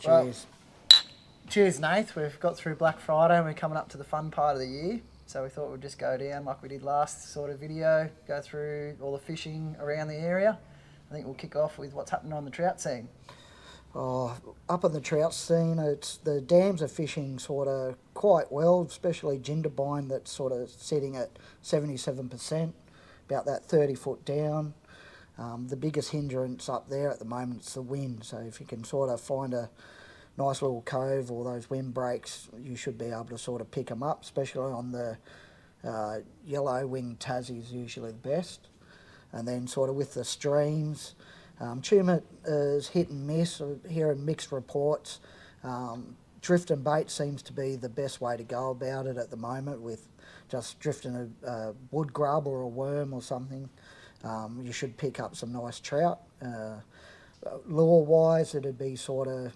Cheers. Well, cheers, Nath. We've got through Black Friday and we're coming up to the fun part of the year. So we thought we'd just go down like we did last sort of video, go through all the fishing around the area. I think we'll kick off with what's happening on the trout scene. Oh, up on the trout scene, the dams are fishing sort of quite well, especially Jindabyne that's sort of sitting at 77%, about that 30 foot down. The biggest hindrance up there at the moment is the wind, so if you can sort of find a nice little cove or those wind breaks, you should be able to sort of pick them up, especially on the yellow-winged Tassie's usually the best. And then sort of with the streams, Tumut is hit and miss, hearing mixed reports. Drift and bait seems to be the best way to go about it at the moment, with just drifting a wood grub or a worm or something. You should pick up some nice trout. Lure-wise, it'd be sort of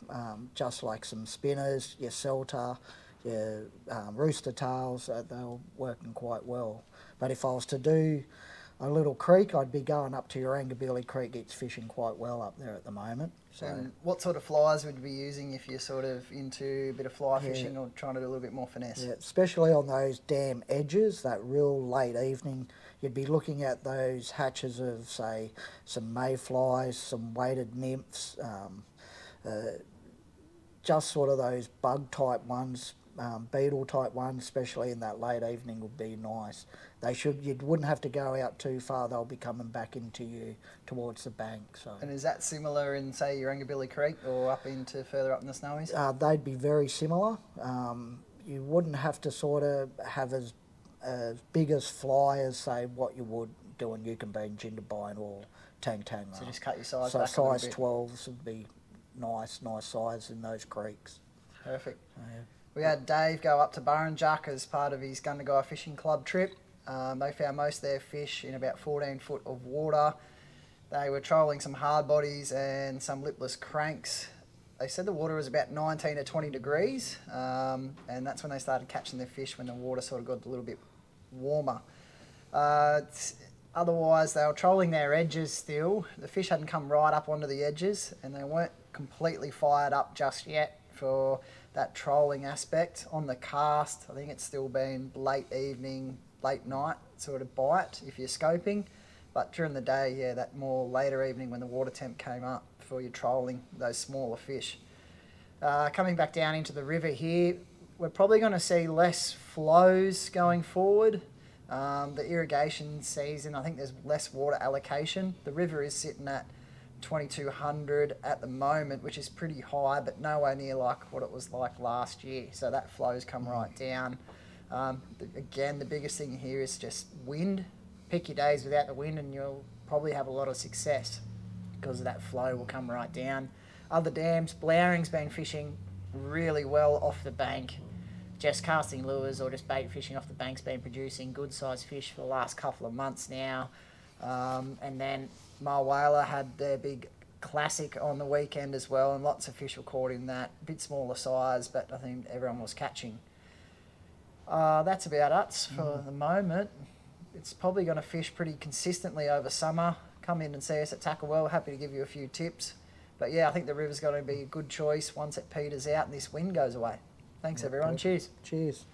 just like some spinners, your selter, your rooster tails, they're working quite well. But if I was to do a little creek, I'd be going up to your Angabili Creek. It's fishing quite well up there at the moment. So, And what sort of flies would you be using if you're sort of into a bit of fly fishing or trying to do a little bit more finesse? yeah, especially on those dam edges, that real late evening, you'd be looking at those hatches of, say, some mayflies, some weighted nymphs, just sort of those bug type ones, beetle type ones, especially in that late evening, would be nice. You wouldn't have to go out too far. They'll be coming back into you towards the bank. So. And is that similar in, say, your Angabili Creek or up into further up in the Snowies? They'd be very similar. You wouldn't have to sort of have as big as fly as, say, what you would do in Yukonbean, Jindabyne or Tang Tang. So just cut your size so back a little size bit. 12s would be nice size in those creeks. Perfect. Yeah. We had Dave go up to Burrinjuck as part of his Gundagai Fishing Club trip. They found most of their fish in about 14 foot of water. They were trolling some hard bodies and some lipless cranks. They said the water was about 19 to 20 degrees, and that's when they started catching their fish, when the water sort of got a little bit warmer. Otherwise, they were trolling their edges still. The fish hadn't come right up onto the edges, and they weren't completely fired up just yet for that trolling aspect. On the cast, I think it's still been late evening, late night sort of bite if you're scoping. But during the day, yeah, that more later evening when the water temp came up for your trolling those smaller fish. Coming back down into the river here, we're probably going to see less flows going forward. The irrigation season, I think there's less water allocation. The river is sitting at 2200 at the moment, which is pretty high, but nowhere near like what it was like last year. So that flow's come right down. Again, the biggest thing here is just wind. Pick your days without the wind and you'll probably have a lot of success because of that flow will come right down. Other dams, Blowring's been fishing really well off the bank. Just casting lures or just bait fishing off the bank's been producing good sized fish for the last couple of months now. And then Mulwala had their big classic on the weekend as well, and lots of fish were caught in that. A bit smaller size, but I think everyone was catching. That's about it for the moment. It's probably going to fish pretty consistently over summer. Come in and see us at Tacklewell. Happy to give you a few tips. But yeah, I think the river's going to be a good choice once it peters out and this wind goes away. Thanks everyone. Cheers. Cheers.